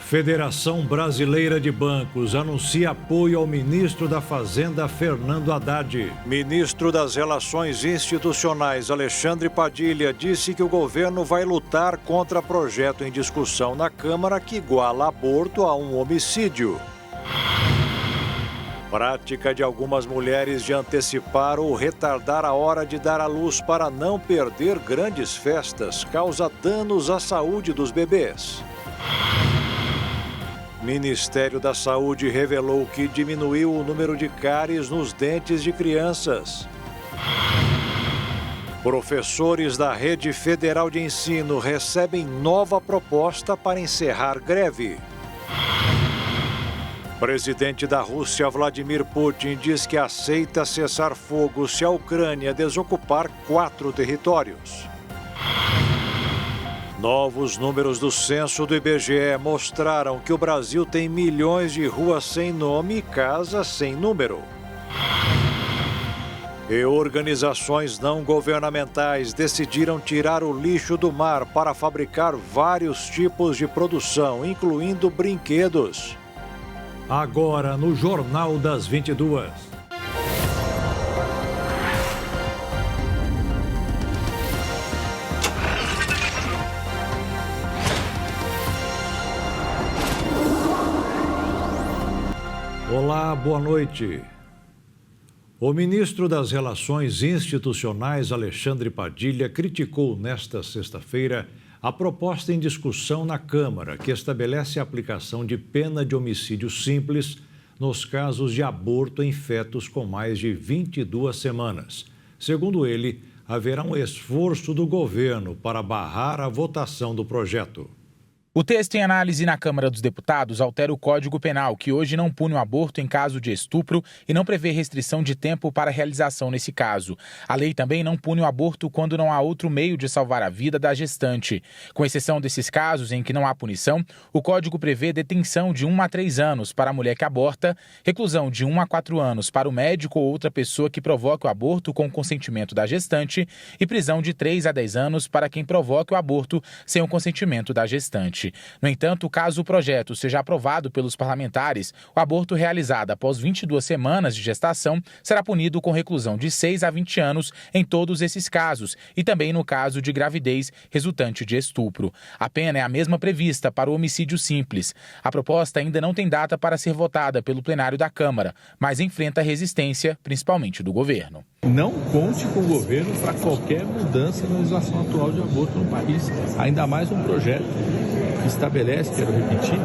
Federação Brasileira de Bancos anuncia apoio ao ministro da Fazenda, Fernando Haddad. Ministro das Relações Institucionais, Alexandre Padilha, disse que o governo vai lutar contra projeto em discussão na Câmara que iguala aborto a um homicídio. Prática de algumas mulheres de antecipar ou retardar a hora de dar à luz para não perder grandes festas causa danos à saúde dos bebês. Ministério da Saúde revelou que diminuiu o número de cáries nos dentes de crianças. Professores da Rede Federal de Ensino recebem nova proposta para encerrar greve. Presidente da Rússia, Vladimir Putin, diz que aceita cessar fogo se a Ucrânia desocupar 4 territórios. Novos números do censo do IBGE mostraram que o Brasil tem milhões de ruas sem nome e casas sem número. E organizações não governamentais decidiram tirar o lixo do mar para fabricar vários tipos de produção, incluindo brinquedos. Agora no Jornal das 22. Olá, boa noite. O ministro das Relações Institucionais, Alexandre Padilha, criticou nesta sexta-feira a proposta em discussão na Câmara, que estabelece a aplicação de pena de homicídio simples nos casos de aborto em fetos com mais de 22 semanas. Segundo ele, haverá um esforço do governo para barrar a votação do projeto. O texto em análise na Câmara dos Deputados altera o Código Penal, que hoje não pune o aborto em caso de estupro e não prevê restrição de tempo para a realização nesse caso. A lei também não pune o aborto quando não há outro meio de salvar a vida da gestante. Com exceção desses casos em que não há punição, o Código prevê detenção de 1 a 3 anos para a mulher que aborta, reclusão de 1 a 4 anos para o médico ou outra pessoa que provoque o aborto com o consentimento da gestante e prisão de 3 a 10 anos para quem provoque o aborto sem o consentimento da gestante. No entanto, caso o projeto seja aprovado pelos parlamentares, o aborto realizado após 22 semanas de gestação será punido com reclusão de 6 a 20 anos em todos esses casos e também no caso de gravidez resultante de estupro. A pena é a mesma prevista para o homicídio simples. A proposta ainda não tem data para ser votada pelo plenário da Câmara, mas enfrenta resistência, principalmente do governo. Não conte com o governo para qualquer mudança na legislação atual de aborto no país, ainda mais um projeto que estabelece, quero repetir,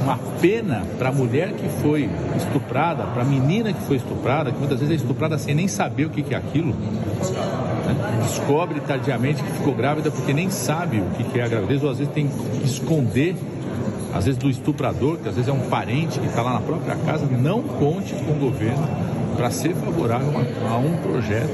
uma pena para a mulher que foi estuprada, para a menina que foi estuprada, que muitas vezes é estuprada sem nem saber o que é aquilo, descobre tardiamente que ficou grávida porque nem sabe o que é a gravidez, ou às vezes tem que esconder, às vezes do estuprador, que às vezes é um parente que está lá na própria casa. Não conte com o governo para ser favorável a um projeto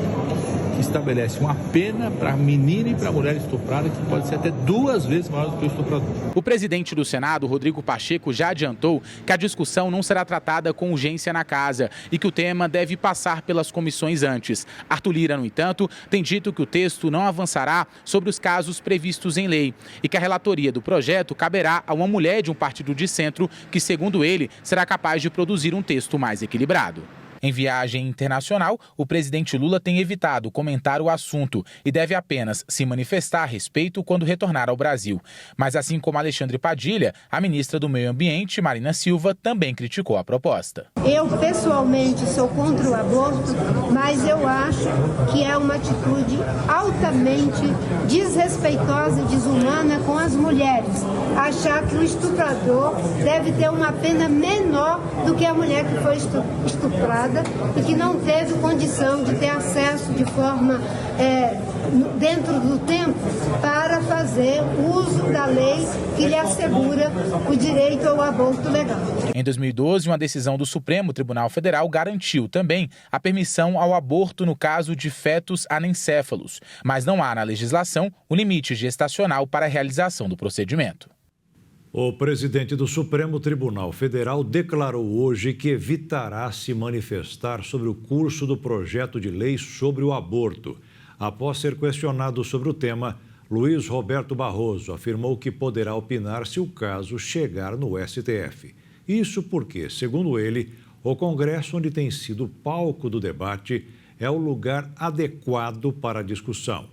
que estabelece uma pena para a menina e para a mulher estuprada que pode ser até 2 vezes maior do que o estuprador. O presidente do Senado, Rodrigo Pacheco, já adiantou que a discussão não será tratada com urgência na casa e que o tema deve passar pelas comissões antes. Arthur Lira, no entanto, tem dito que o texto não avançará sobre os casos previstos em lei e que a relatoria do projeto caberá a uma mulher de um partido de centro que, segundo ele, será capaz de produzir um texto mais equilibrado. Em viagem internacional, o presidente Lula tem evitado comentar o assunto e deve apenas se manifestar a respeito quando retornar ao Brasil. Mas assim como Alexandre Padilha, a ministra do Meio Ambiente, Marina Silva, também criticou a proposta. Eu, pessoalmente, sou contra o aborto, mas eu acho que é uma atitude altamente desrespeitosa e desumana com as mulheres. Achar que o estuprador deve ter uma pena menor do que a mulher que foi estuprada e que não teve condição de ter acesso de forma dentro do tempo para fazer uso da lei que lhe assegura o direito ao aborto legal. Em 2012, uma decisão do Supremo Tribunal Federal garantiu também a permissão ao aborto no caso de fetos anencéfalos, mas não há na legislação o limite gestacional para a realização do procedimento. O presidente do Supremo Tribunal Federal declarou hoje que evitará se manifestar sobre o curso do projeto de lei sobre o aborto. Após ser questionado sobre o tema, Luiz Roberto Barroso, afirmou que poderá opinar se o caso chegar no STF. Isso porque, segundo ele, o Congresso, onde tem sido palco do debate, é o lugar adequado para a discussão.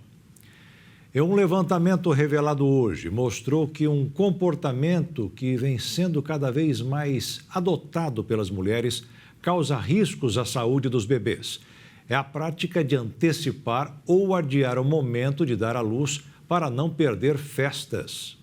E um levantamento revelado hoje mostrou que um comportamento que vem sendo cada vez mais adotado pelas mulheres causa riscos à saúde dos bebês. É a prática de antecipar ou adiar o momento de dar à luz para não perder festas.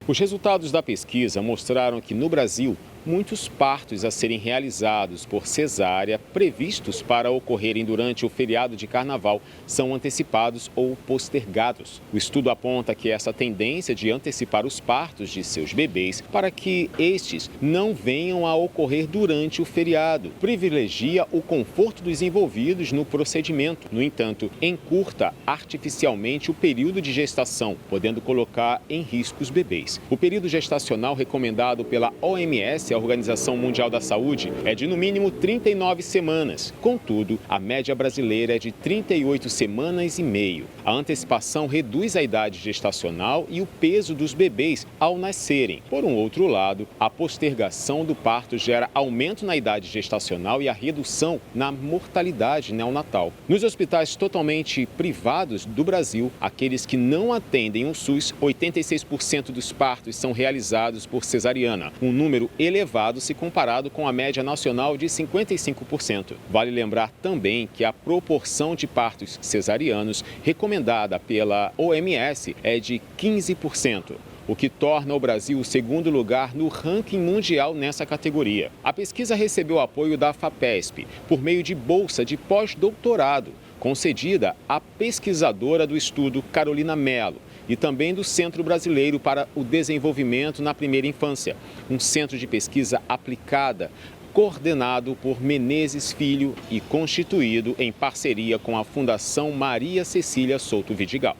Os resultados da pesquisa mostraram que no Brasil, muitos partos a serem realizados por cesárea, previstos para ocorrerem durante o feriado de carnaval, são antecipados ou postergados. O estudo aponta que essa tendência de antecipar os partos de seus bebês para que estes não venham a ocorrer durante o feriado privilegia o conforto dos envolvidos no procedimento. No entanto, encurta artificialmente o período de gestação, podendo colocar em risco os bebês. O período gestacional recomendado pela OMS, a Organização Mundial da Saúde, é de no mínimo 39 semanas. Contudo, a média brasileira é de 38 semanas e meio. A antecipação reduz a idade gestacional e o peso dos bebês ao nascerem. Por um outro lado, a postergação do parto gera aumento na idade gestacional e a redução na mortalidade neonatal. Nos hospitais totalmente privados do Brasil, aqueles que não atendem o SUS, 86% dos partos são realizados por cesariana, um número elevado se comparado com a média nacional de 55%. Vale lembrar também que a proporção de partos cesarianos recomendada pela OMS é de 15%. O que torna o Brasil o segundo lugar no ranking mundial nessa categoria. A pesquisa recebeu apoio da FAPESP por meio de bolsa de pós-doutorado, concedida à pesquisadora do estudo Carolina Mello, e também do Centro Brasileiro para o Desenvolvimento na Primeira Infância, um centro de pesquisa aplicada, coordenado por Menezes Filho e constituído em parceria com a Fundação Maria Cecília Souto Vidigal.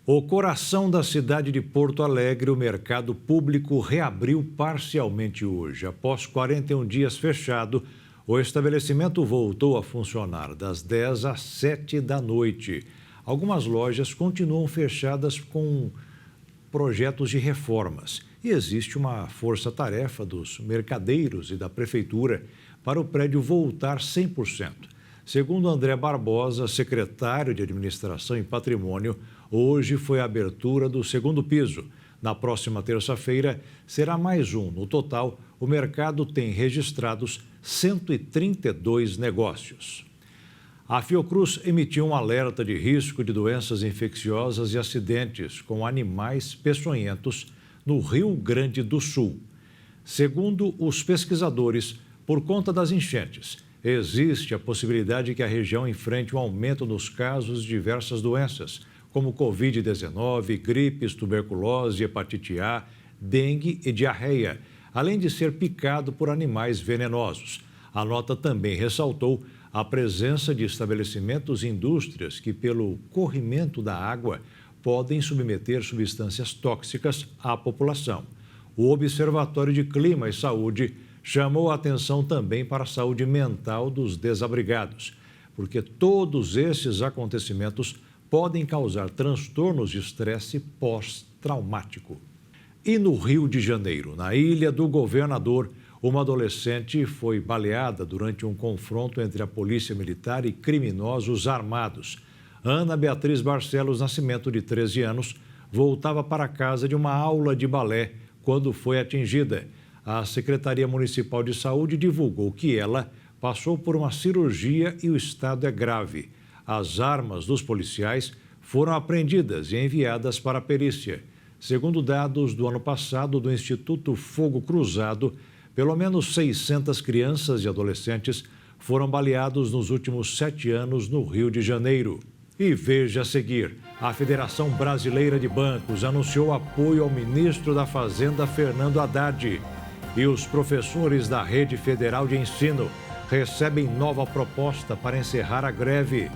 O coração da cidade de Porto Alegre, o mercado público, reabriu parcialmente hoje. Após 41 dias fechado, o estabelecimento voltou a funcionar das 10 às 7 da noite. Algumas lojas continuam fechadas com projetos de reformas e existe uma força-tarefa dos mercadeiros e da prefeitura para o prédio voltar 100%. Segundo André Barbosa, secretário de Administração e Patrimônio, hoje foi a abertura do segundo piso. Na próxima terça-feira será mais um. No total, o mercado tem registrados 132 negócios. A Fiocruz emitiu um alerta de risco de doenças infecciosas e acidentes com animais peçonhentos no Rio Grande do Sul. Segundo os pesquisadores, por conta das enchentes, existe a possibilidade que a região enfrente um aumento nos casos de diversas doenças, como Covid-19, gripes, tuberculose, hepatite A, dengue e diarreia, além de ser picado por animais venenosos. A nota também ressaltou a presença de estabelecimentos e indústrias que, pelo corrimento da água, podem submeter substâncias tóxicas à população. O Observatório de Clima e Saúde chamou a atenção também para a saúde mental dos desabrigados, porque todos esses acontecimentos podem causar transtornos de estresse pós-traumático. E no Rio de Janeiro, na Ilha do Governador, uma adolescente foi baleada durante um confronto entre a polícia militar e criminosos armados. Ana Beatriz Barcelos Nascimento, de 13 anos, voltava para casa de uma aula de balé quando foi atingida. A Secretaria Municipal de Saúde divulgou que ela passou por uma cirurgia e o estado é grave. As armas dos policiais foram apreendidas e enviadas para a perícia. Segundo dados do ano passado do Instituto Fogo Cruzado, pelo menos 600 crianças e adolescentes foram baleados nos últimos 7 anos no Rio de Janeiro. E veja a seguir, a Federação Brasileira de Bancos anunciou apoio ao ministro da Fazenda, Fernando Haddad. E os professores da Rede Federal de Ensino recebem nova proposta para encerrar a greve.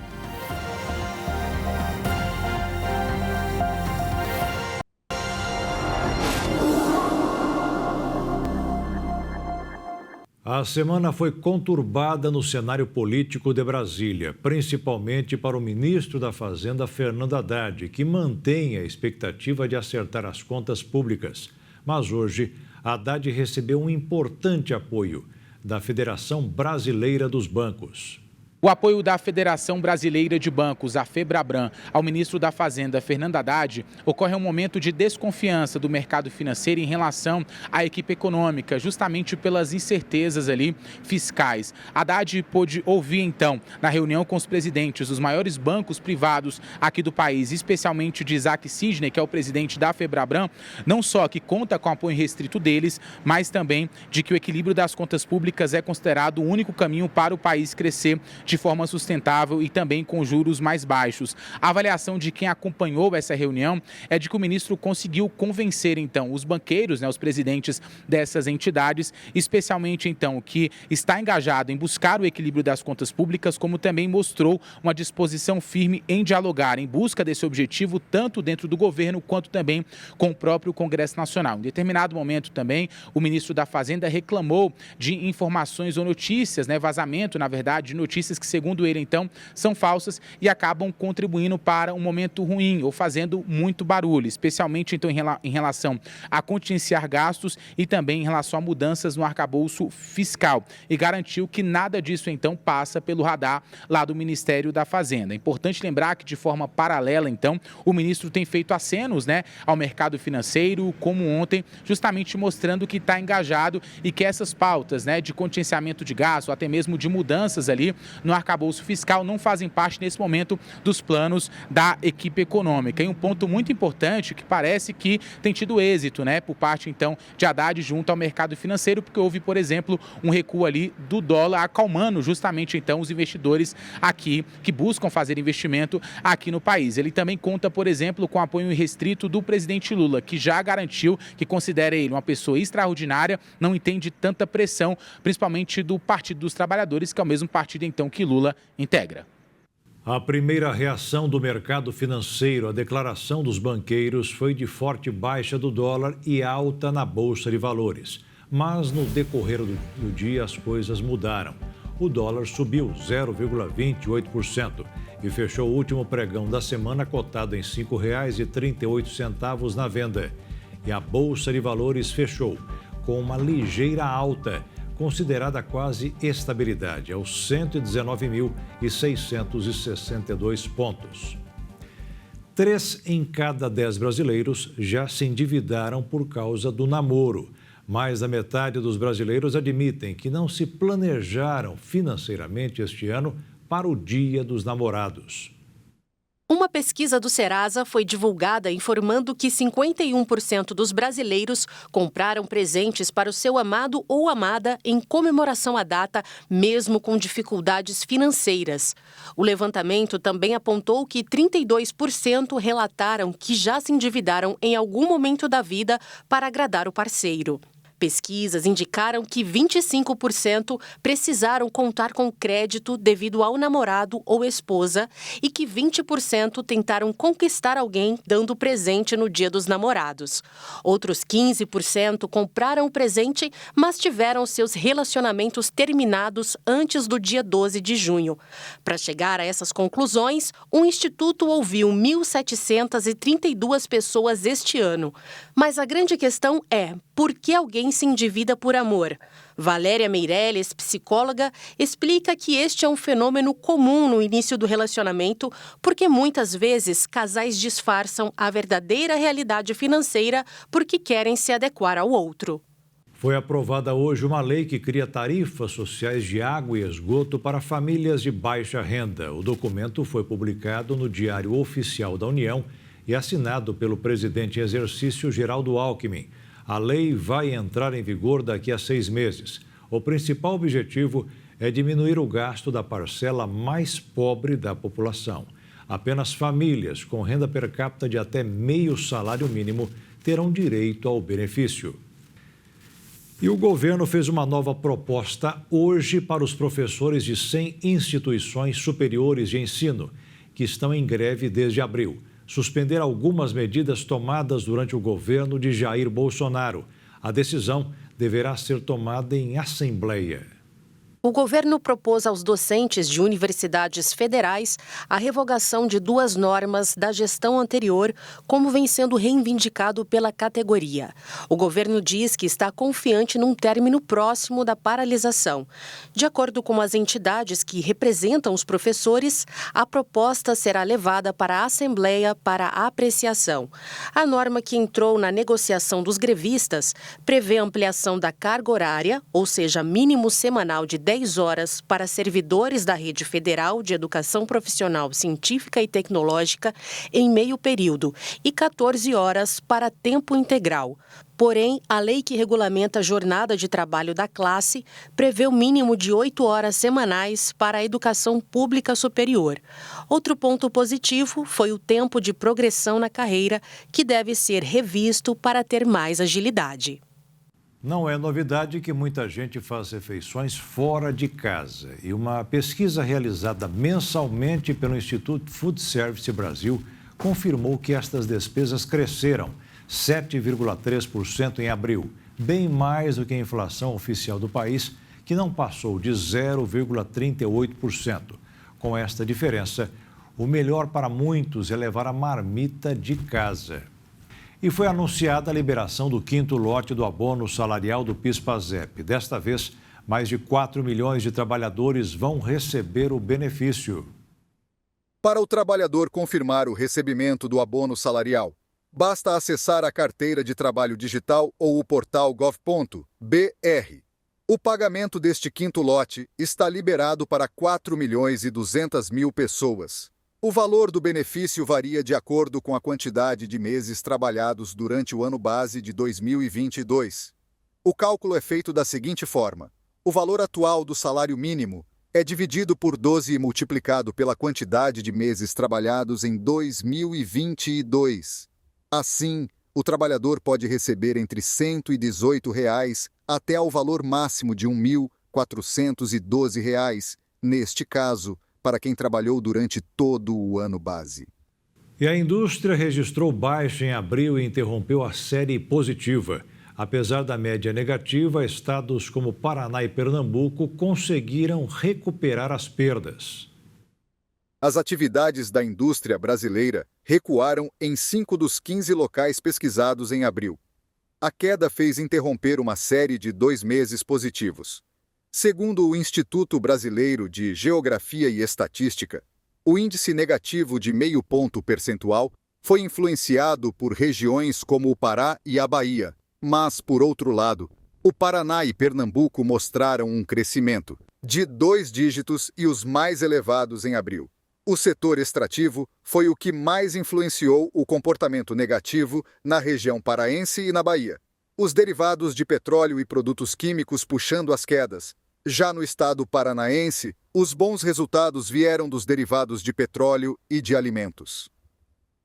A semana foi conturbada no cenário político de Brasília, principalmente para o ministro da Fazenda, Fernando Haddad, que mantém a expectativa de acertar as contas públicas. Mas hoje, Haddad recebeu um importante apoio da Federação Brasileira dos Bancos. O apoio da Federação Brasileira de Bancos, a FEBRABAN, ao ministro da Fazenda, Fernando Haddad, ocorre um momento de desconfiança do mercado financeiro em relação à equipe econômica, justamente pelas incertezas ali fiscais. Haddad pôde ouvir, então, na reunião com os presidentes dos maiores bancos privados aqui do país, especialmente de Isaac Sidney, que é o presidente da FEBRABAN, não só que conta com apoio restrito deles, mas também de que o equilíbrio das contas públicas é considerado o único caminho para o país crescer de forma sustentável e também com juros mais baixos. A avaliação de quem acompanhou essa reunião é de que o ministro conseguiu convencer, então, os banqueiros, os presidentes dessas entidades, especialmente, então, que está engajado em buscar o equilíbrio das contas públicas, como também mostrou uma disposição firme em dialogar em busca desse objetivo, tanto dentro do governo quanto também com o próprio Congresso Nacional. Em determinado momento também, o ministro da Fazenda reclamou de informações ou notícias, vazamento, na verdade, de notícias que, segundo ele, então, são falsas e acabam contribuindo para um momento ruim ou fazendo muito barulho, especialmente, então, em relação a contingenciar gastos e também em relação a mudanças no arcabouço fiscal. E garantiu que nada disso, então, passa pelo radar lá do Ministério da Fazenda. É importante lembrar que, de forma paralela, então, o ministro tem feito acenos, ao mercado financeiro, como ontem, justamente mostrando que está engajado e que essas pautas, de contingenciamento de gastos, ou até mesmo de mudanças ali no arcabouço fiscal, não fazem parte, nesse momento, dos planos da equipe econômica. E um ponto muito importante que parece que tem tido êxito, por parte, então, de Haddad junto ao mercado financeiro, porque houve, por exemplo, um recuo ali do dólar, acalmando justamente, então, os investidores aqui que buscam fazer investimento aqui no país. Ele também conta, por exemplo, com o apoio irrestrito do presidente Lula, que já garantiu que considera ele uma pessoa extraordinária, não entende tanta pressão, principalmente do Partido dos Trabalhadores, que é o mesmo partido, então, que Lula integra. A primeira reação do mercado financeiro à declaração dos banqueiros foi de forte baixa do dólar e alta na Bolsa de Valores. Mas no decorrer do dia as coisas mudaram. O dólar subiu 0,28% e fechou o último pregão da semana cotado em R$ 5,38 na venda. E a Bolsa de Valores fechou com uma ligeira alta, considerada quase estabilidade, aos 119.662 pontos. 3 em cada 10 brasileiros já se endividaram por causa do namoro. Mais da metade dos brasileiros admitem que não se planejaram financeiramente este ano para o Dia dos Namorados. Uma pesquisa do Serasa foi divulgada informando que 51% dos brasileiros compraram presentes para o seu amado ou amada em comemoração à data, mesmo com dificuldades financeiras. O levantamento também apontou que 32% relataram que já se endividaram em algum momento da vida para agradar o parceiro. Pesquisas indicaram que 25% precisaram contar com crédito devido ao namorado ou esposa e que 20% tentaram conquistar alguém dando presente no Dia dos Namorados. Outros 15% compraram o presente, mas tiveram seus relacionamentos terminados antes do dia 12 de junho. Para chegar a essas conclusões, o Instituto ouviu 1.732 pessoas este ano. Mas a grande questão é: por que alguém se endivida por amor? Valéria Meirelles, psicóloga, explica que este é um fenômeno comum no início do relacionamento, porque muitas vezes casais disfarçam a verdadeira realidade financeira porque querem se adequar ao outro. Foi aprovada hoje uma lei que cria tarifas sociais de água e esgoto para famílias de baixa renda. O documento foi publicado no Diário Oficial da União e assinado pelo presidente em exercício, Geraldo Alckmin. A lei vai entrar em vigor daqui a 6 meses. O principal objetivo é diminuir o gasto da parcela mais pobre da população. Apenas famílias com renda per capita de até meio salário mínimo terão direito ao benefício. E o governo fez uma nova proposta hoje para os professores de 100 instituições superiores de ensino, que estão em greve desde abril. Suspender algumas medidas tomadas durante o governo de Jair Bolsonaro. A decisão deverá ser tomada em assembleia. O governo propôs aos docentes de universidades federais a revogação de 2 normas da gestão anterior, como vem sendo reivindicado pela categoria. O governo diz que está confiante num término próximo da paralisação. De acordo com as entidades que representam os professores, a proposta será levada para a Assembleia para apreciação. A norma que entrou na negociação dos grevistas prevê ampliação da carga horária, ou seja, mínimo semanal de 10 horas para servidores da Rede Federal de Educação Profissional Científica e Tecnológica em meio período e 14 horas para tempo integral. Porém, a lei que regulamenta a jornada de trabalho da classe prevê o mínimo de 8 horas semanais para a educação pública superior. Outro ponto positivo foi o tempo de progressão na carreira, que deve ser revisto para ter mais agilidade. Não é novidade que muita gente faz refeições fora de casa. E uma pesquisa realizada mensalmente pelo Instituto Food Service Brasil confirmou que estas despesas cresceram 7,3% em abril, bem mais do que a inflação oficial do país, que não passou de 0,38%. Com esta diferença, o melhor para muitos é levar a marmita de casa. E foi anunciada a liberação do 5º lote do abono salarial do PIS/PASEP. Desta vez, mais de 4 milhões de trabalhadores vão receber o benefício. Para o trabalhador confirmar o recebimento do abono salarial, basta acessar a carteira de trabalho digital ou o portal gov.br. O pagamento deste 5º lote está liberado para 4.200.000 pessoas. O valor do benefício varia de acordo com a quantidade de meses trabalhados durante o ano base de 2022. O cálculo é feito da seguinte forma: o valor atual do salário mínimo é dividido por 12 e multiplicado pela quantidade de meses trabalhados em 2022. Assim, o trabalhador pode receber entre R$ 118 até ao valor máximo de R$ 1.412, neste caso, para quem trabalhou durante todo o ano base. E a indústria registrou baixa em abril e interrompeu a série positiva. Apesar da média negativa, estados como Paraná e Pernambuco conseguiram recuperar as perdas. As atividades da indústria brasileira recuaram em 5 dos 15 locais pesquisados em abril. A queda fez interromper uma série de 2 meses positivos. Segundo o Instituto Brasileiro de Geografia e Estatística, o índice negativo de 0,5 ponto percentual foi influenciado por regiões como o Pará e a Bahia, mas, por outro lado, o Paraná e Pernambuco mostraram um crescimento de 2 dígitos e os mais elevados em abril. O setor extrativo foi o que mais influenciou o comportamento negativo na região paraense e na Bahia. Os derivados de petróleo e produtos químicos puxando as quedas. Já no estado paranaense, os bons resultados vieram dos derivados de petróleo e de alimentos.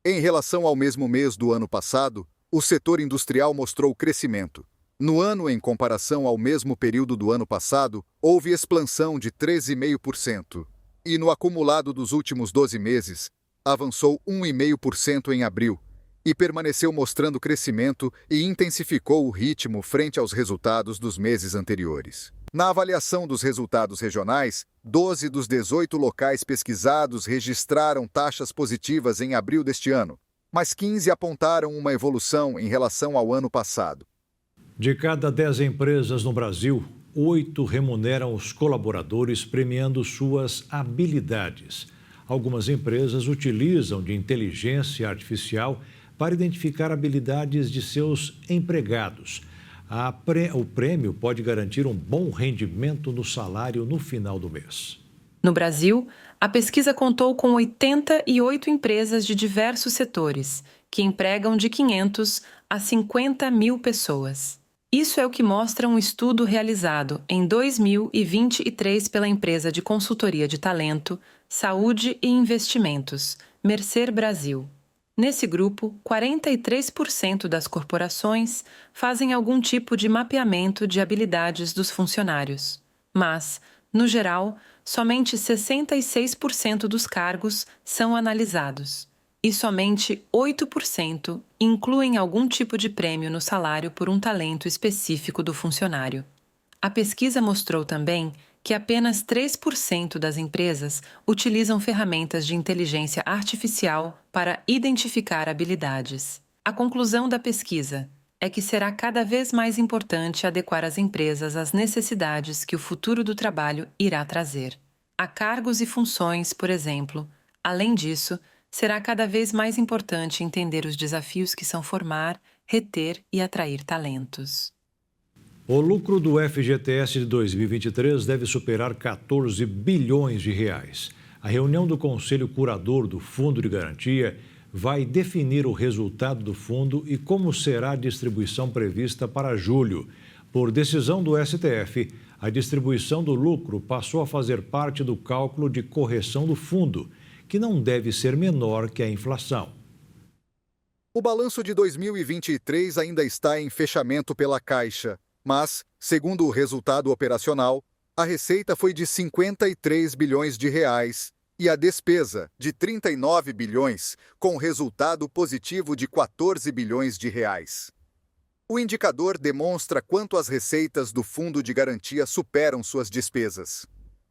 Em relação ao mesmo mês do ano passado, o setor industrial mostrou crescimento. No ano, em comparação ao mesmo período do ano passado, houve expansão de 13,5%. E no acumulado dos últimos 12 meses, avançou 1,5% em abril e permaneceu mostrando crescimento e intensificou o ritmo frente aos resultados dos meses anteriores. Na avaliação dos resultados regionais, 12 dos 18 locais pesquisados registraram taxas positivas em abril deste ano, mas 15 apontaram uma evolução em relação ao ano passado. De cada 10 empresas no Brasil, 8 remuneram os colaboradores premiando suas habilidades. Algumas empresas utilizam de inteligência artificial para identificar habilidades de seus empregados. O prêmio pode garantir um bom rendimento no salário no final do mês. No Brasil, a pesquisa contou com 88 empresas de diversos setores, que empregam de 500 a 50 mil pessoas. Isso é o que mostra um estudo realizado em 2023 pela empresa de consultoria de talento, saúde e investimentos, Mercer Brasil. Nesse grupo, 43% das corporações fazem algum tipo de mapeamento de habilidades dos funcionários. Mas, no geral, somente 66% dos cargos são analisados. e somente 8% incluem algum tipo de prêmio no salário por um talento específico do funcionário. A pesquisa mostrou também que apenas 3% das empresas utilizam ferramentas de inteligência artificial para identificar habilidades. A conclusão da pesquisa é que será cada vez mais importante adequar as empresas às necessidades que o futuro do trabalho irá trazer. A cargos e funções, por exemplo. Além disso, será cada vez mais importante entender os desafios que são formar, reter e atrair talentos. O lucro do FGTS de 2023 deve superar 14 bilhões de reais. A reunião do Conselho Curador do Fundo de Garantia vai definir o resultado do fundo e como será a distribuição prevista para julho. Por decisão do STF, a distribuição do lucro passou a fazer parte do cálculo de correção do fundo, que não deve ser menor que a inflação. O balanço de 2023 ainda está em fechamento pela Caixa, mas, segundo o resultado operacional, a receita foi de 53 bilhões de reais e a despesa de 39 bilhões, com resultado positivo de 14 bilhões de reais. O indicador demonstra quanto as receitas do Fundo de Garantia superam suas despesas.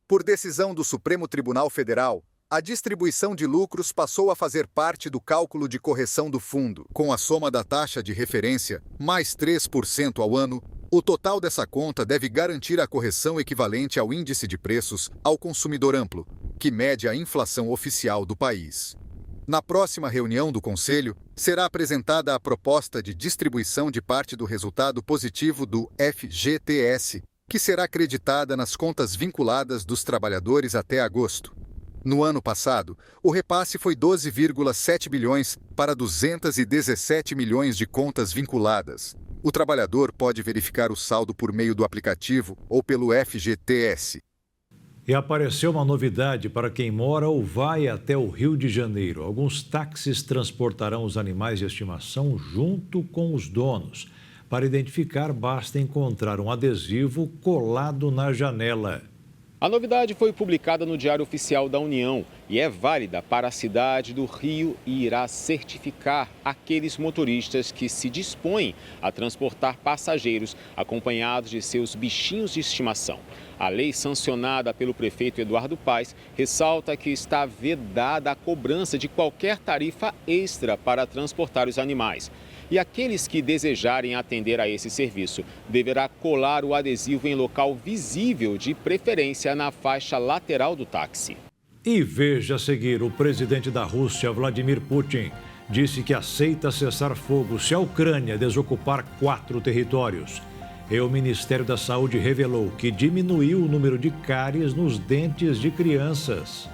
Por decisão do Supremo Tribunal Federal, a distribuição de lucros passou a fazer parte do cálculo de correção do fundo. Com a soma da taxa de referência, mais 3% ao ano, o total dessa conta deve garantir a correção equivalente ao índice de preços ao consumidor amplo, que mede a inflação oficial do país. Na próxima reunião do Conselho, será apresentada a proposta de distribuição de parte do resultado positivo do FGTS, que será acreditada nas contas vinculadas dos trabalhadores até agosto. No ano passado, o repasse foi 12,7 bilhões para 217 milhões de contas vinculadas. O trabalhador pode verificar o saldo por meio do aplicativo ou pelo FGTS. E apareceu uma novidade para quem mora ou vai até o Rio de Janeiro. Alguns táxis transportarão os animais de estimação junto com os donos. Para identificar, basta encontrar um adesivo colado na janela. A novidade foi publicada no Diário Oficial da União e é válida para a cidade do Rio e irá certificar aqueles motoristas que se dispõem a transportar passageiros acompanhados de seus bichinhos de estimação. A lei sancionada pelo prefeito Eduardo Paes ressalta que está vedada a cobrança de qualquer tarifa extra para transportar os animais. E aqueles que desejarem atender a esse serviço deverá colar o adesivo em local visível, de preferência na faixa lateral do táxi. E veja a seguir, o presidente da Rússia, Vladimir Putin, disse que aceita cessar fogo se a Ucrânia desocupar 4 territórios. E o Ministério da Saúde revelou que diminuiu o número de cáries nos dentes de crianças.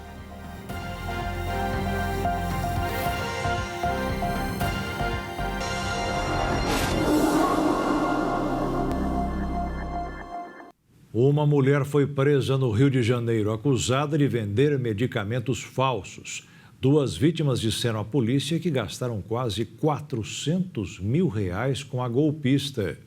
Uma mulher foi presa no Rio de Janeiro, acusada de vender medicamentos falsos. 2 vítimas disseram à polícia que gastaram quase R$400 mil com a golpista.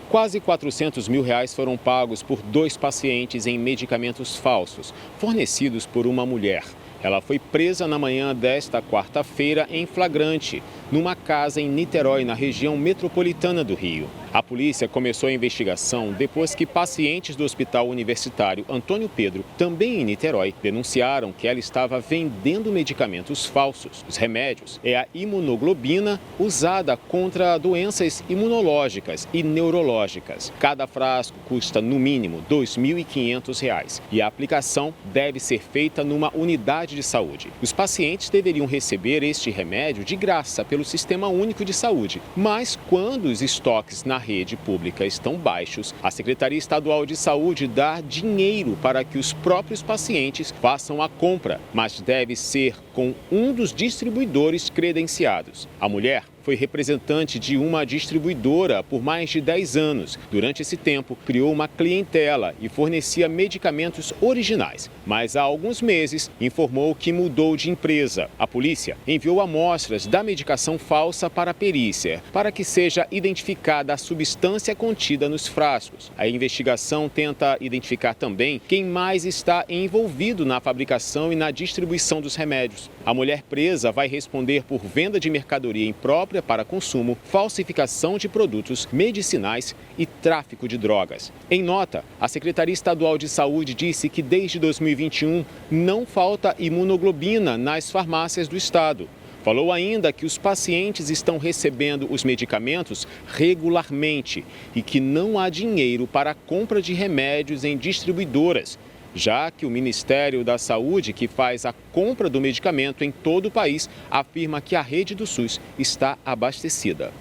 Quase R$400 mil foram pagos por 2 pacientes em medicamentos falsos, fornecidos por uma mulher. Ela foi presa na manhã desta quarta-feira em flagrante, numa casa em Niterói, na região metropolitana do Rio. A polícia começou a investigação depois que pacientes do Hospital Universitário Antônio Pedro, também em Niterói, denunciaram que ela estava vendendo medicamentos falsos. Os remédios é a imunoglobina, usada contra doenças imunológicas e neurológicas. Cada frasco custa, no mínimo, R$ 2.500 e a aplicação deve ser feita numa unidade de saúde. Os pacientes deveriam receber este remédio de graça pelo Sistema Único de Saúde, mas quando os estoques na rede pública estão baixos, a Secretaria Estadual de Saúde dá dinheiro para que os próprios pacientes façam a compra, mas deve ser com um dos distribuidores credenciados. A mulher foi representante de uma distribuidora por mais de 10 anos. Durante esse tempo, criou uma clientela e fornecia medicamentos originais. Mas há alguns meses, informou que mudou de empresa. A polícia enviou amostras da medicação falsa para a perícia, para que seja identificada a substância contida nos frascos. A investigação tenta identificar também quem mais está envolvido na fabricação e na distribuição dos remédios. A mulher presa vai responder por venda de mercadoria imprópria para consumo, falsificação de produtos medicinais e tráfico de drogas. Em nota, a Secretaria Estadual de Saúde disse que desde 2021 não falta imunoglobina nas farmácias do estado. Falou ainda que os pacientes estão recebendo os medicamentos regularmente e que não há dinheiro para a compra de remédios em distribuidoras, já que o Ministério da Saúde, que faz a compra do medicamento em todo o país, afirma que a rede do SUS está abastecida.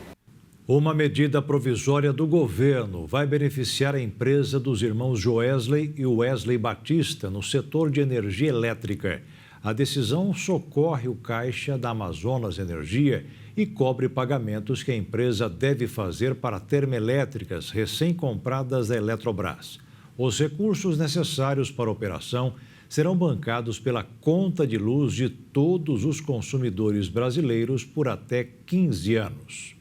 Uma medida provisória do governo vai beneficiar a empresa dos irmãos Joesley e Wesley Batista no setor de energia elétrica. A decisão socorre o caixa da Amazonas Energia e cobre pagamentos que a empresa deve fazer para termoelétricas recém-compradas da Eletrobras. Os recursos necessários para a operação serão bancados pela conta de luz de todos os consumidores brasileiros por até 15 anos.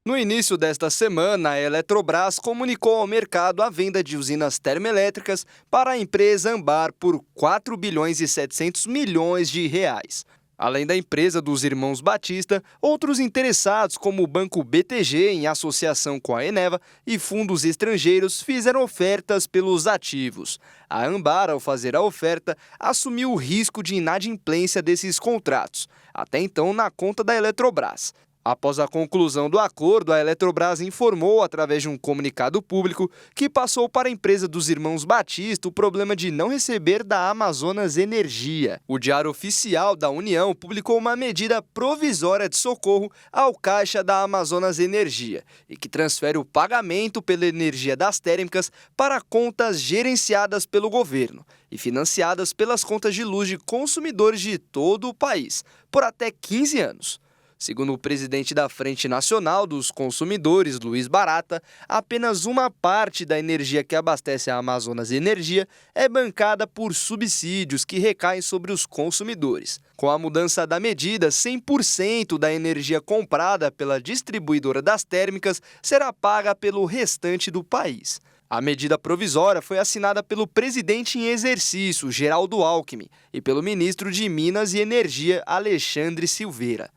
No início desta semana, a Eletrobras comunicou ao mercado a venda de usinas termoelétricas para a empresa Ambar por 4 bilhões e 700 milhões de reais. Além da empresa dos irmãos Batista, outros interessados, como o Banco BTG, em associação com a Eneva, e fundos estrangeiros, fizeram ofertas pelos ativos. A Ambar, ao fazer a oferta, assumiu o risco de inadimplência desses contratos, até então na conta da Eletrobras. Após a conclusão do acordo, a Eletrobras informou, através de um comunicado público, que passou para a empresa dos irmãos Batista o problema de não receber da Amazonas Energia. O Diário Oficial da União publicou uma medida provisória de socorro ao caixa da Amazonas Energia e que transfere o pagamento pela energia das térmicas para contas gerenciadas pelo governo e financiadas pelas contas de luz de consumidores de todo o país, por até 15 anos. Segundo o presidente da Frente Nacional dos Consumidores, Luiz Barata, apenas uma parte da energia que abastece a Amazonas Energia é bancada por subsídios que recaem sobre os consumidores. Com a mudança da medida, 100% da energia comprada pela distribuidora das térmicas será paga pelo restante do país. A medida provisória foi assinada pelo presidente em exercício, Geraldo Alckmin, e pelo ministro de Minas e Energia, Alexandre Silveira.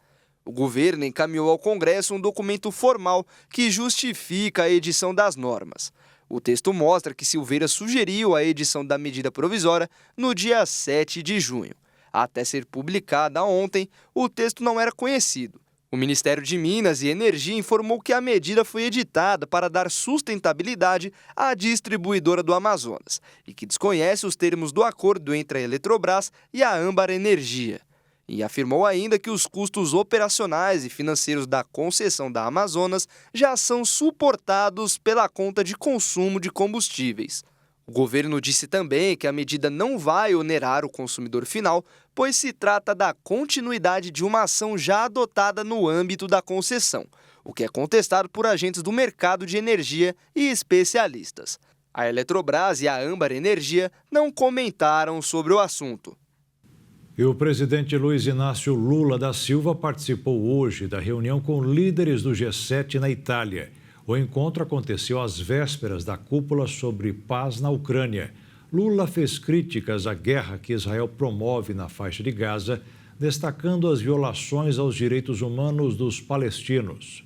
O governo encaminhou ao Congresso um documento formal que justifica a edição das normas. O texto mostra que Silveira sugeriu a edição da medida provisória no dia 7 de junho. Até ser publicada ontem, o texto não era conhecido. O Ministério de Minas e Energia informou que a medida foi editada para dar sustentabilidade à distribuidora do Amazonas e que desconhece os termos do acordo entre a Eletrobras e a Ambar Energia. E afirmou ainda que os custos operacionais e financeiros da concessão da Amazonas já são suportados pela conta de consumo de combustíveis. O governo disse também que a medida não vai onerar o consumidor final, pois se trata da continuidade de uma ação já adotada no âmbito da concessão, o que é contestado por agentes do mercado de energia e especialistas. A Eletrobras e a Ambar Energia não comentaram sobre o assunto. E o presidente Luiz Inácio Lula da Silva participou hoje da reunião com líderes do G7 na Itália. O encontro aconteceu às vésperas da cúpula sobre paz na Ucrânia. Lula fez críticas à guerra que Israel promove na faixa de Gaza, destacando as violações aos direitos humanos dos palestinos.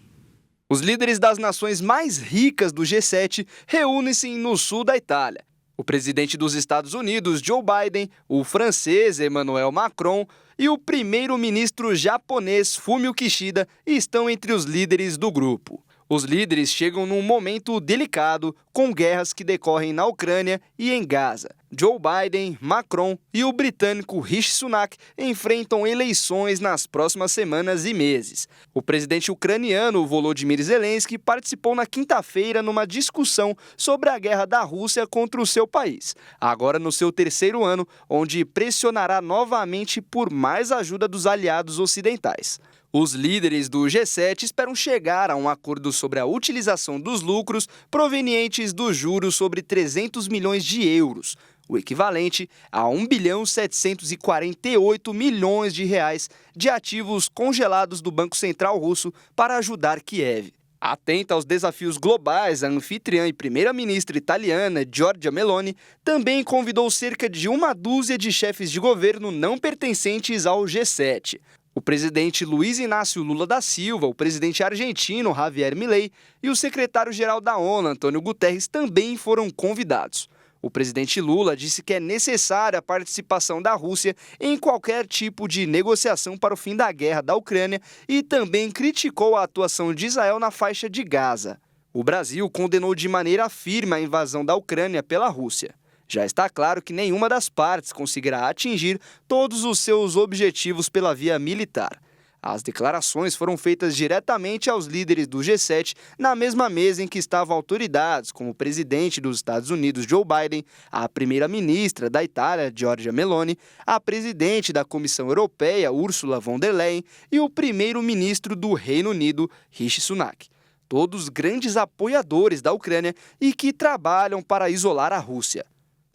Os líderes das nações mais ricas do G7 reúnem-se no sul da Itália. O presidente dos Estados Unidos, Joe Biden, o francês Emmanuel Macron e o primeiro-ministro japonês Fumio Kishida estão entre os líderes do grupo. Os líderes chegam num momento delicado, com guerras que decorrem na Ucrânia e em Gaza. Joe Biden, Macron e o britânico Rishi Sunak enfrentam eleições nas próximas semanas e meses. O presidente ucraniano Volodymyr Zelensky participou na quinta-feira numa discussão sobre a guerra da Rússia contra o seu país, agora no seu terceiro ano, onde pressionará novamente por mais ajuda dos aliados ocidentais. Os líderes do G7 esperam chegar a um acordo sobre a utilização dos lucros provenientes dos juros sobre 300 milhões de euros, o equivalente a 1,748 bilhões de reais de ativos congelados do Banco Central russo para ajudar Kiev. Atenta aos desafios globais, a anfitriã e primeira-ministra italiana, Giorgia Meloni, também convidou cerca de uma dúzia de chefes de governo não pertencentes ao G7. O presidente Luiz Inácio Lula da Silva, o presidente argentino Javier Milei e o secretário-geral da ONU, Antônio Guterres, também foram convidados. O presidente Lula disse que é necessária a participação da Rússia em qualquer tipo de negociação para o fim da guerra da Ucrânia e também criticou a atuação de Israel na faixa de Gaza. O Brasil condenou de maneira firme a invasão da Ucrânia pela Rússia. Já está claro que nenhuma das partes conseguirá atingir todos os seus objetivos pela via militar. As declarações foram feitas diretamente aos líderes do G7 na mesma mesa em que estavam autoridades como o presidente dos Estados Unidos, Joe Biden, a primeira-ministra da Itália, Giorgia Meloni, a presidente da Comissão Europeia, Ursula von der Leyen, e o primeiro-ministro do Reino Unido, Rishi Sunak. Todos grandes apoiadores da Ucrânia e que trabalham para isolar a Rússia.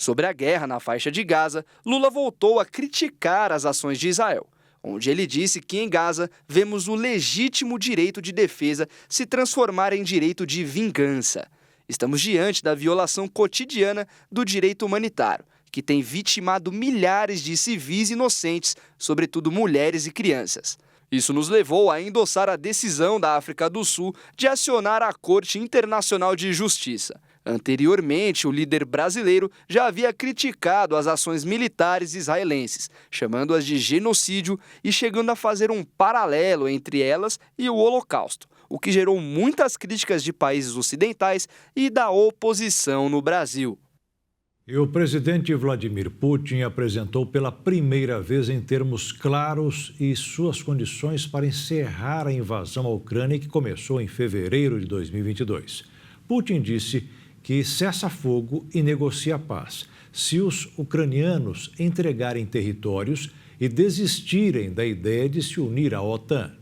Sobre a guerra na faixa de Gaza, Lula voltou a criticar as ações de Israel, onde ele disse que em Gaza vemos o legítimo direito de defesa se transformar em direito de vingança. Estamos diante da violação cotidiana do direito humanitário, que tem vitimado milhares de civis inocentes, sobretudo mulheres e crianças. Isso nos levou a endossar a decisão da África do Sul de acionar a Corte Internacional de Justiça. Anteriormente, o líder brasileiro já havia criticado as ações militares israelenses, chamando-as de genocídio e chegando a fazer um paralelo entre elas e o Holocausto, o que gerou muitas críticas de países ocidentais e da oposição no Brasil. E o presidente Vladimir Putin apresentou pela primeira vez em termos claros e suas condições para encerrar a invasão à Ucrânia que começou em fevereiro de 2022. Putin disse que cessa fogo e negocia a paz se os ucranianos entregarem territórios e desistirem da ideia de se unir à OTAN.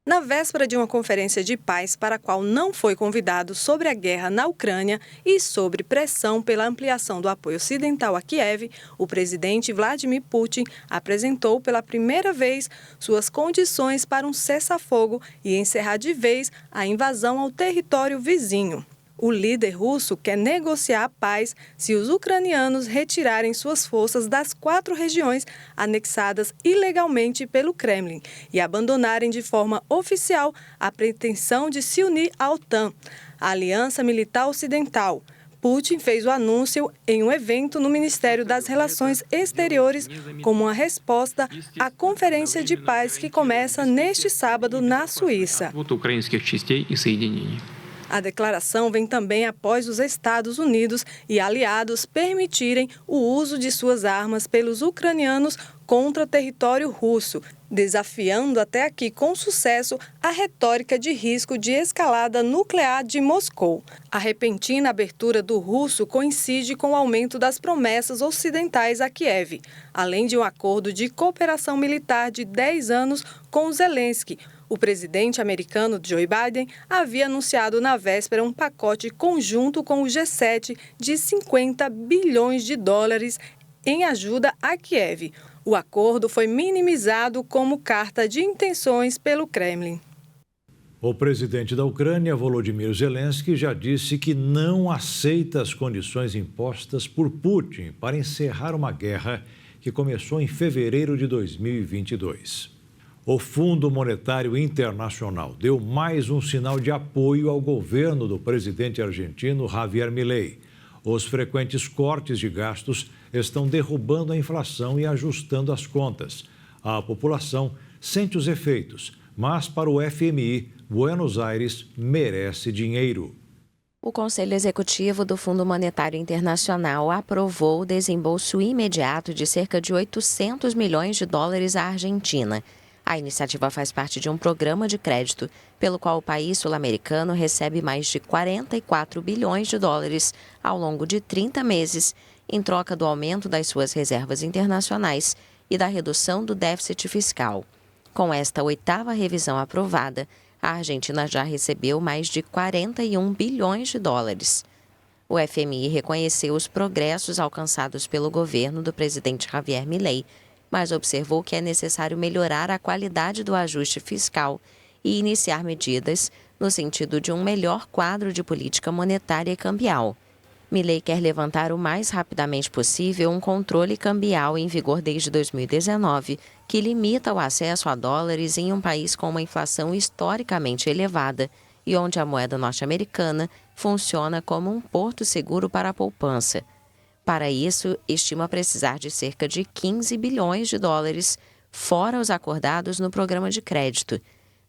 Na véspera de uma conferência de paz para a qual não foi convidado sobre a guerra na Ucrânia e sobre pressão pela ampliação do apoio ocidental a Kiev, o presidente Vladimir Putin apresentou pela primeira vez suas condições para um cessar-fogo e encerrar de vez a invasão ao território vizinho. O líder russo quer negociar a paz se os ucranianos retirarem suas forças das 4 regiões anexadas ilegalmente pelo Kremlin e abandonarem de forma oficial a pretensão de se unir à OTAN, a Aliança Militar Ocidental. Putin fez o anúncio em um evento no Ministério das Relações Exteriores como uma resposta à conferência de paz que começa neste sábado na Suíça. A declaração vem também após os Estados Unidos e aliados permitirem o uso de suas armas pelos ucranianos contra território russo, desafiando até aqui com sucesso a retórica de risco de escalada nuclear de Moscou. A repentina abertura do russo coincide com o aumento das promessas ocidentais a Kiev, além de um acordo de cooperação militar de 10 anos com Zelensky. O presidente americano Joe Biden havia anunciado na véspera um pacote conjunto com o G7 de 50 bilhões de dólares em ajuda a Kiev. O acordo foi minimizado como carta de intenções pelo Kremlin. O presidente da Ucrânia, Volodymyr Zelensky, já disse que não aceita as condições impostas por Putin para encerrar uma guerra que começou em fevereiro de 2022. O Fundo Monetário Internacional deu mais um sinal de apoio ao governo do presidente argentino Javier Milei. Os frequentes cortes de gastos estão derrubando a inflação e ajustando as contas. A população sente os efeitos, mas para o FMI, Buenos Aires merece dinheiro. O Conselho Executivo do Fundo Monetário Internacional aprovou o desembolso imediato de cerca de 800 milhões de dólares à Argentina. A iniciativa faz parte de um programa de crédito, pelo qual o país sul-americano recebe mais de 44 bilhões de dólares ao longo de 30 meses, em troca do aumento das suas reservas internacionais e da redução do déficit fiscal. Com esta 8ª revisão aprovada, a Argentina já recebeu mais de 41 bilhões de dólares. O FMI reconheceu os progressos alcançados pelo governo do presidente Javier Milei, mas observou que é necessário melhorar a qualidade do ajuste fiscal e iniciar medidas no sentido de um melhor quadro de política monetária e cambial. Milei quer levantar o mais rapidamente possível um controle cambial em vigor desde 2019, que limita o acesso a dólares em um país com uma inflação historicamente elevada e onde a moeda norte-americana funciona como um porto seguro para a poupança. Para isso, estima precisar de cerca de 15 bilhões de dólares, fora os acordados no programa de crédito.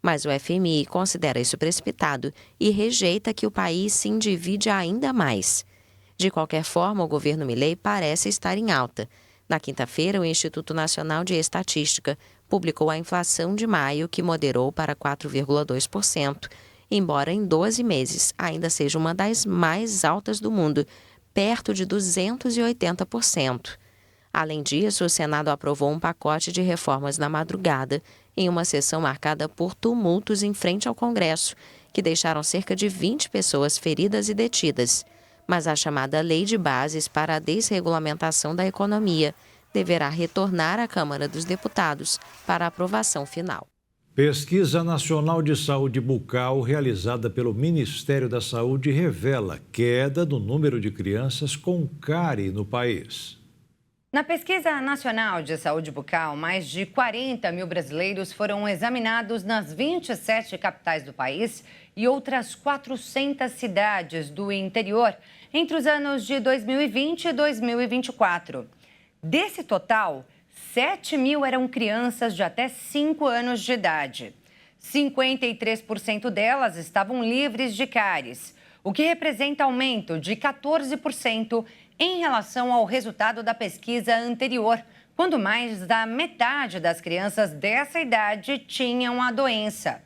Mas o FMI considera isso precipitado e rejeita que o país se endivide ainda mais. De qualquer forma, o governo Milei parece estar em alta. Na quinta-feira, o Instituto Nacional de Estatística publicou a inflação de maio, que moderou para 4,2%, embora em 12 meses ainda seja uma das mais altas do mundo, perto de 280%. Além disso, o Senado aprovou um pacote de reformas na madrugada, em uma sessão marcada por tumultos em frente ao Congresso, que deixaram cerca de 20 pessoas feridas e detidas. Mas a chamada Lei de Bases para a Desregulamentação da Economia deverá retornar à Câmara dos Deputados para aprovação final. Pesquisa Nacional de Saúde Bucal, realizada pelo Ministério da Saúde, revela queda no número de crianças com cárie no país. Na Pesquisa Nacional de Saúde Bucal, mais de 40 mil brasileiros foram examinados nas 27 capitais do país e outras 400 cidades do interior entre os anos de 2020 e 2024. Desse total, 7 mil eram crianças de até 5 anos de idade. 53% delas estavam livres de cáries, o que representa aumento de 14% em relação ao resultado da pesquisa anterior, quando mais da metade das crianças dessa idade tinham a doença.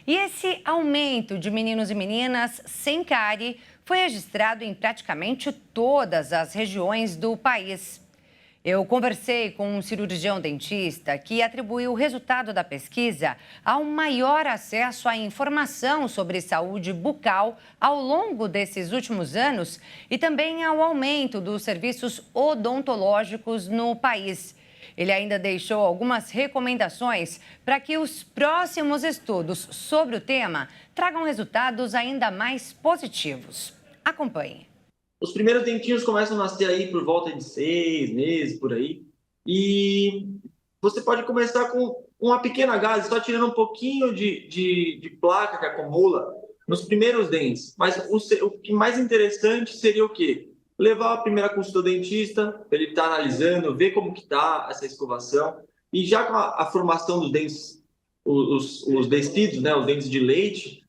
E esse aumento de meninos e meninas sem cárie foi registrado em praticamente todas as regiões do país. Eu conversei com um cirurgião dentista que atribuiu o resultado da pesquisa ao maior acesso à informação sobre saúde bucal ao longo desses últimos anos e também ao aumento dos serviços odontológicos no país. Ele ainda deixou algumas recomendações para que os próximos estudos sobre o tema tragam resultados ainda mais positivos. Acompanhe. Os primeiros dentinhos começam a nascer aí por volta de 6 meses, por aí. E você pode começar com uma pequena gase, só tirando um pouquinho de placa que acumula nos primeiros dentes. Mas o que mais interessante seria o quê? Levar a primeira consulta ao dentista, ele está analisando, ver como que está essa escovação. E já com a formação dos dentes, os descidos, né, os dentes de leite,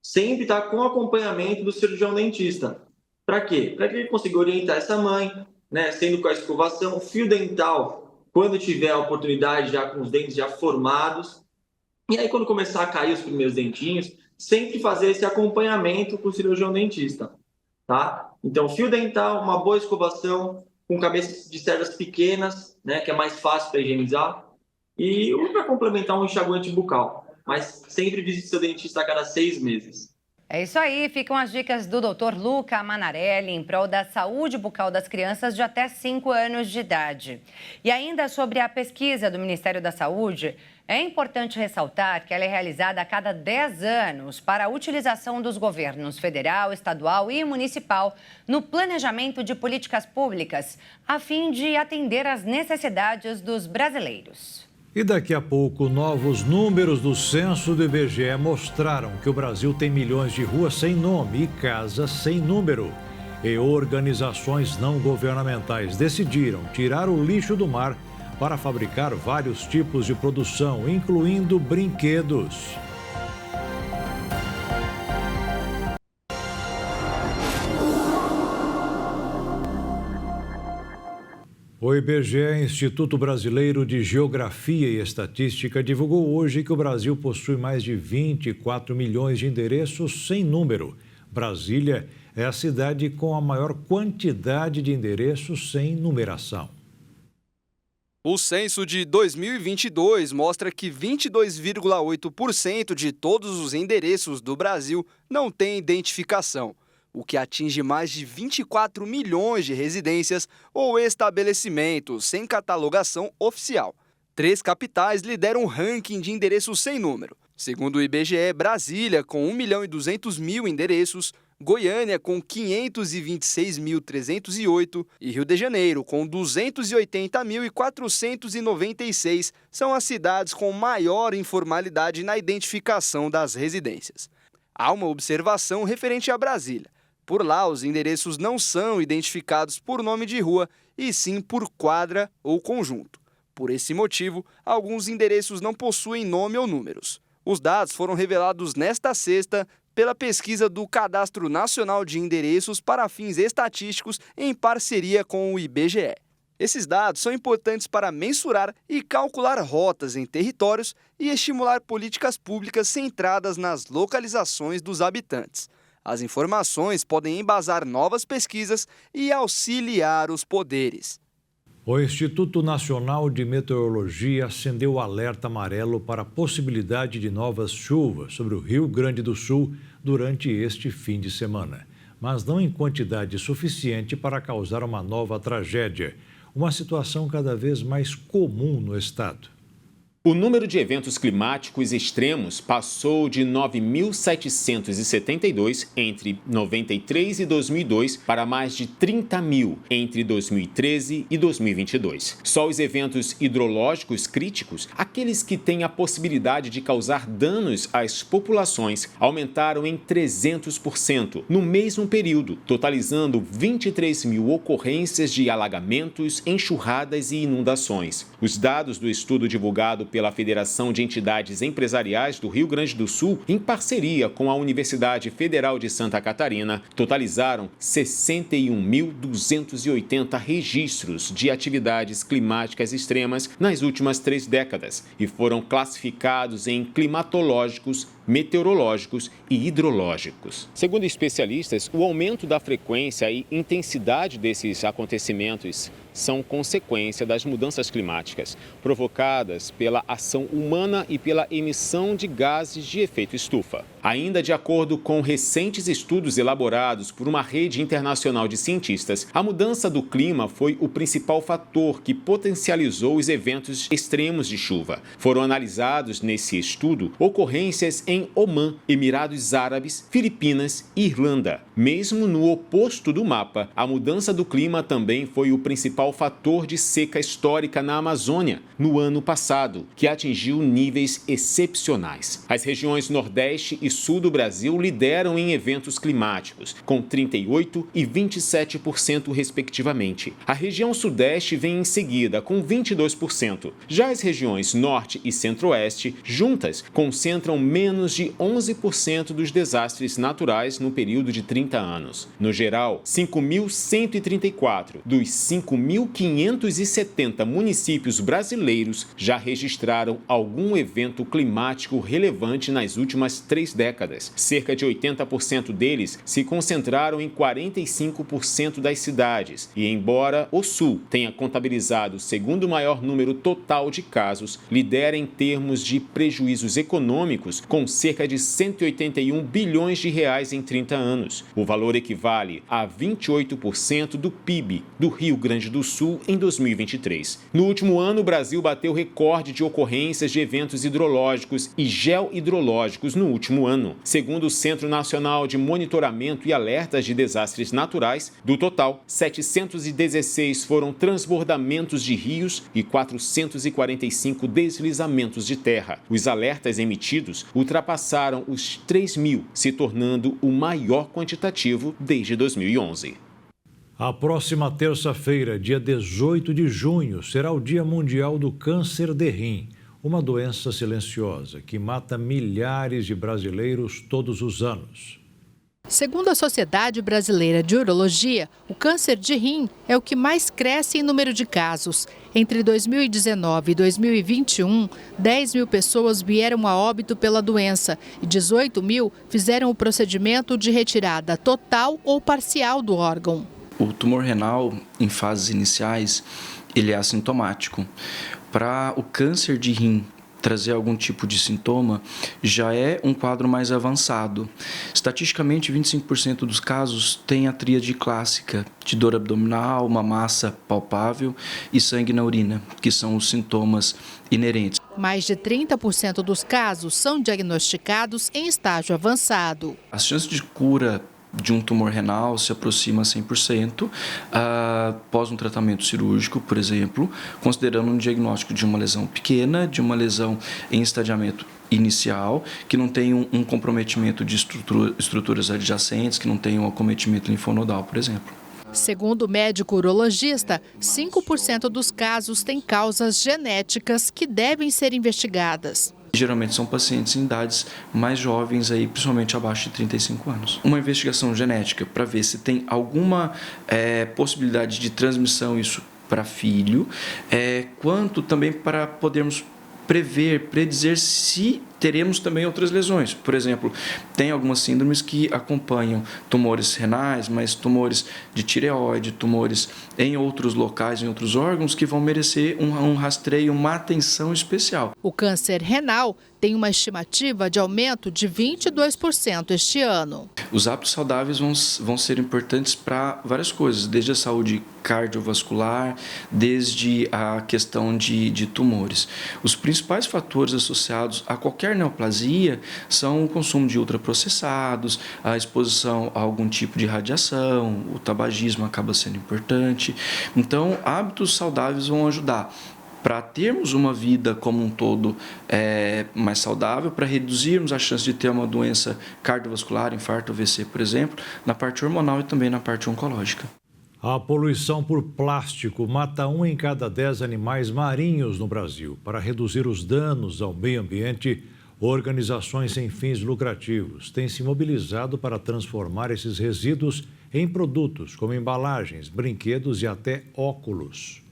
sempre está com acompanhamento do cirurgião dentista. Para quê? Para que ele consiga orientar essa mãe, né, sendo com a escovação, o fio dental, quando tiver a oportunidade já com os dentes já formados. E aí, quando começar a cair os primeiros dentinhos, sempre fazer esse acompanhamento com o cirurgião dentista, tá? Então, fio dental, uma boa escovação, com cabeças de cerdas pequenas, né, que é mais fácil para higienizar, e para complementar um enxaguante bucal. Mas sempre visite seu dentista a cada 6 meses. É isso aí, ficam as dicas do Dr. Luca Manarelli em prol da saúde bucal das crianças de até 5 anos de idade. E ainda sobre a pesquisa do Ministério da Saúde, é importante ressaltar que ela é realizada a cada 10 anos para a utilização dos governos federal, estadual e municipal no planejamento de políticas públicas, a fim de atender às necessidades dos brasileiros. E daqui a pouco, novos números do censo do IBGE mostraram que o Brasil tem milhões de ruas sem nome e casas sem número. E organizações não governamentais decidiram tirar o lixo do mar para fabricar vários tipos de produção, incluindo brinquedos. O IBGE, Instituto Brasileiro de Geografia e Estatística, divulgou hoje que o Brasil possui mais de 24 milhões de endereços sem número. Brasília é a cidade com a maior quantidade de endereços sem numeração. O censo de 2022 mostra que 22,8% de todos os endereços do Brasil não têm identificação, o que atinge mais de 24 milhões de residências ou estabelecimentos sem catalogação oficial. 3 capitais lideram o ranking de endereços sem número. Segundo o IBGE, Brasília, com 1.200.000 endereços, Goiânia, com 526.308 e Rio de Janeiro, com 280.496, são as cidades com maior informalidade na identificação das residências. Há uma observação referente a Brasília. Por lá, os endereços não são identificados por nome de rua, e sim por quadra ou conjunto. Por esse motivo, alguns endereços não possuem nome ou números. Os dados foram revelados nesta sexta pela pesquisa do Cadastro Nacional de Endereços para fins estatísticos em parceria com o IBGE. Esses dados são importantes para mensurar e calcular rotas em territórios e estimular políticas públicas centradas nas localizações dos habitantes. As informações podem embasar novas pesquisas e auxiliar os poderes. O Instituto Nacional de Meteorologia acendeu o alerta amarelo para a possibilidade de novas chuvas sobre o Rio Grande do Sul durante este fim de semana, mas não em quantidade suficiente para causar uma nova tragédia, uma situação cada vez mais comum no estado. O número de eventos climáticos extremos passou de 9.772 entre 93 e 2002 para mais de 30.000 entre 2013 e 2022. Só os eventos hidrológicos críticos, aqueles que têm a possibilidade de causar danos às populações, aumentaram em 300% no mesmo período, totalizando 23.000 ocorrências de alagamentos, enxurradas e inundações. Os dados do estudo divulgado pela Federação de Entidades Empresariais do Rio Grande do Sul, em parceria com a Universidade Federal de Santa Catarina, totalizaram 61.280 registros de atividades climáticas extremas nas últimas 3 décadas e foram classificados em climatológicos, meteorológicos e hidrológicos. Segundo especialistas, o aumento da frequência e intensidade desses acontecimentos são consequência das mudanças climáticas, provocadas pela ação humana e pela emissão de gases de efeito estufa. Ainda de acordo com recentes estudos elaborados por uma rede internacional de cientistas, a mudança do clima foi o principal fator que potencializou os eventos extremos de chuva. Foram analisados nesse estudo ocorrências em Omã, Emirados Árabes, Filipinas e Irlanda. Mesmo no oposto do mapa, a mudança do clima também foi o principal fator de seca histórica na Amazônia no ano passado, que atingiu níveis excepcionais. As regiões Nordeste e Sul do Brasil lideram em eventos climáticos, com 38% e 27% respectivamente. A região Sudeste vem em seguida, com 22%. Já as regiões Norte e Centro-Oeste, juntas, concentram menos de 11% dos desastres naturais no período de 30 anos. No geral, 5.134 dos 5.570 municípios brasileiros já registraram algum evento climático relevante nas últimas 3 décadas. Cerca de 80% deles se concentraram em 45% das cidades. E embora o Sul tenha contabilizado o segundo maior número total de casos, lidera em termos de prejuízos econômicos, com cerca de 181 bilhões de reais em 30 anos. O valor equivale a 28% do PIB do Rio Grande do Sul em 2023. No último ano, o Brasil bateu recorde de ocorrências de eventos hidrológicos e geohidrológicos no último ano. Segundo o Centro Nacional de Monitoramento e Alertas de Desastres Naturais, do total, 716 foram transbordamentos de rios e 445 deslizamentos de terra. Os alertas emitidos ultrapassaram os 3.000, se tornando o maior quantitativo desde 2011. A próxima terça-feira, dia 18 de junho, será o Dia Mundial do Câncer de Rim, uma doença silenciosa que mata milhares de brasileiros todos os anos. Segundo a Sociedade Brasileira de Urologia, o câncer de rim é o que mais cresce em número de casos. Entre 2019 e 2021, 10 mil pessoas vieram a óbito pela doença e 18 mil fizeram o procedimento de retirada total ou parcial do órgão. O tumor renal, em fases iniciais, ele é assintomático. Para o câncer de rim trazer algum tipo de sintoma, já é um quadro mais avançado. Estatisticamente, 25% dos casos têm a tríade clássica de dor abdominal, uma massa palpável e sangue na urina, que são os sintomas inerentes. Mais de 30% dos casos são diagnosticados em estágio avançado. As chances de cura de um tumor renal se aproxima a 100% após um tratamento cirúrgico, por exemplo, considerando um diagnóstico de uma lesão pequena, de uma lesão em estadiamento inicial, que não tem um comprometimento de estruturas adjacentes, que não tem um acometimento linfonodal, por exemplo. Segundo o médico urologista, 5% dos casos têm causas genéticas que devem ser investigadas. Geralmente são pacientes em idades mais jovens, aí, principalmente abaixo de 35 anos. Uma investigação genética para ver se tem alguma possibilidade de transmissão isso para filho, quanto também para podermos predizer se teremos também outras lesões. Por exemplo, tem algumas síndromes que acompanham tumores renais, mas tumores de tireoide, tumores em outros locais, em outros órgãos, que vão merecer um rastreio, uma atenção especial. O câncer renal tem uma estimativa de aumento de 22% este ano. Os hábitos saudáveis vão ser importantes para várias coisas, desde a saúde cardiovascular, desde a questão de tumores. Os principais fatores associados a qualquer neoplasia são o consumo de ultraprocessados, a exposição a algum tipo de radiação, o tabagismo acaba sendo importante. Então, hábitos saudáveis vão ajudar para termos uma vida como um todo mais saudável, para reduzirmos a chance de ter uma doença cardiovascular, infarto, AVC, por exemplo, na parte hormonal e também na parte oncológica. A poluição por plástico mata 1 em cada 10 animais marinhos no Brasil. Para reduzir os danos ao meio ambiente, organizações sem fins lucrativos têm se mobilizado para transformar esses resíduos em produtos como embalagens, brinquedos e até óculos.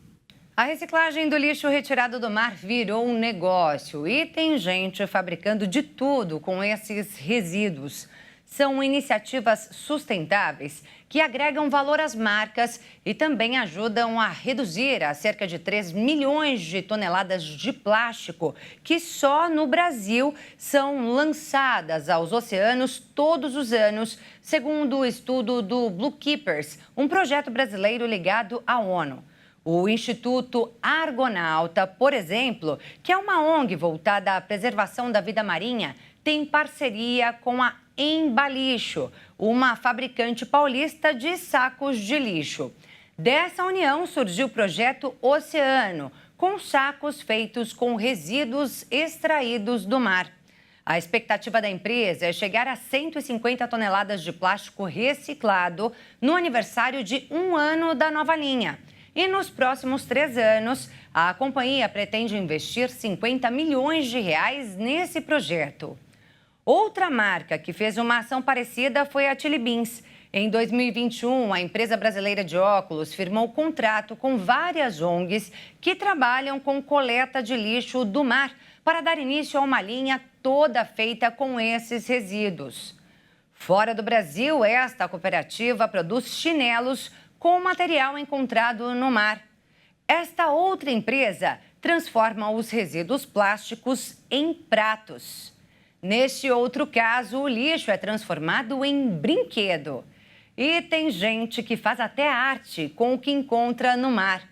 A reciclagem do lixo retirado do mar virou um negócio e tem gente fabricando de tudo com esses resíduos. São iniciativas sustentáveis que agregam valor às marcas e também ajudam a reduzir a cerca de 3 milhões de toneladas de plástico que só no Brasil são lançadas aos oceanos todos os anos, segundo o estudo do Blue Keepers, um projeto brasileiro ligado à ONU. O Instituto Argonauta, por exemplo, que é uma ONG voltada à preservação da vida marinha, tem parceria com a Embalixo, uma fabricante paulista de sacos de lixo. Dessa união surgiu o projeto Oceano, com sacos feitos com resíduos extraídos do mar. A expectativa da empresa é chegar a 150 toneladas de plástico reciclado no aniversário de 1 ano da nova linha. E nos próximos 3 anos, a companhia pretende investir 50 milhões de reais nesse projeto. Outra marca que fez uma ação parecida foi a Chili Beans. Em 2021, a empresa brasileira de óculos firmou contrato com várias ONGs que trabalham com coleta de lixo do mar para dar início a uma linha toda feita com esses resíduos. Fora do Brasil, esta cooperativa produz chinelos com material encontrado no mar. Esta outra empresa transforma os resíduos plásticos em pratos. Neste outro caso, o lixo é transformado em brinquedo. E tem gente que faz até arte com o que encontra no mar.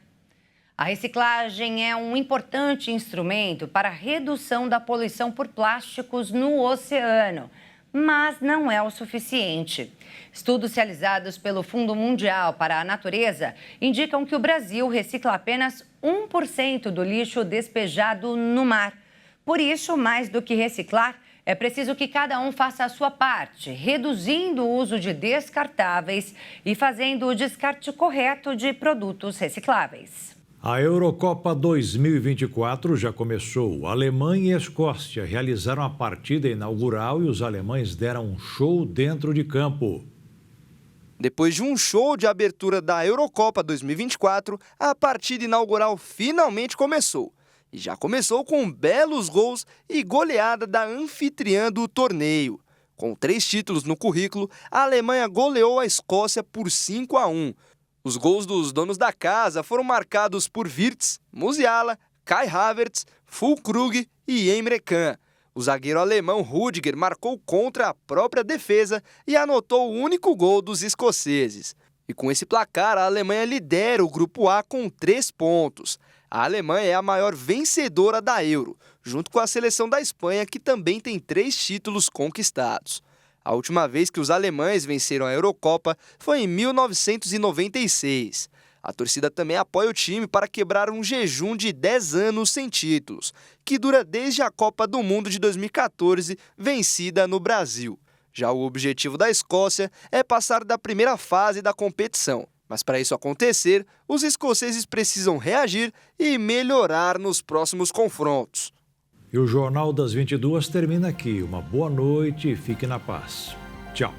A reciclagem é um importante instrumento para a redução da poluição por plásticos no oceano, mas não é o suficiente. Estudos realizados pelo Fundo Mundial para a Natureza indicam que o Brasil recicla apenas 1% do lixo despejado no mar. Por isso, mais do que reciclar, é preciso que cada um faça a sua parte, reduzindo o uso de descartáveis e fazendo o descarte correto de produtos recicláveis. A Eurocopa 2024 já começou. A Alemanha e a Escócia realizaram a partida inaugural e os alemães deram um show dentro de campo. Depois de um show de abertura da Eurocopa 2024, a partida inaugural finalmente começou. E já começou com belos gols e goleada da anfitriã do torneio. Com 3 títulos no currículo, a Alemanha goleou a Escócia por 5-1. Os gols dos donos da casa foram marcados por Wirtz, Musiala, Kai Havertz, Füllkrug e Emre Can. O zagueiro alemão Rudiger marcou contra a própria defesa e anotou o único gol dos escoceses. E com esse placar, a Alemanha lidera o Grupo A com 3 pontos. A Alemanha é a maior vencedora da Euro, junto com a seleção da Espanha, que também tem 3 títulos conquistados. A última vez que os alemães venceram a Eurocopa foi em 1996. A torcida também apoia o time para quebrar um jejum de 10 anos sem títulos, que dura desde a Copa do Mundo de 2014, vencida no Brasil. Já o objetivo da Escócia é passar da primeira fase da competição. Mas para isso acontecer, os escoceses precisam reagir e melhorar nos próximos confrontos. E o Jornal das 22 termina aqui. Uma boa noite e fique na paz. Tchau.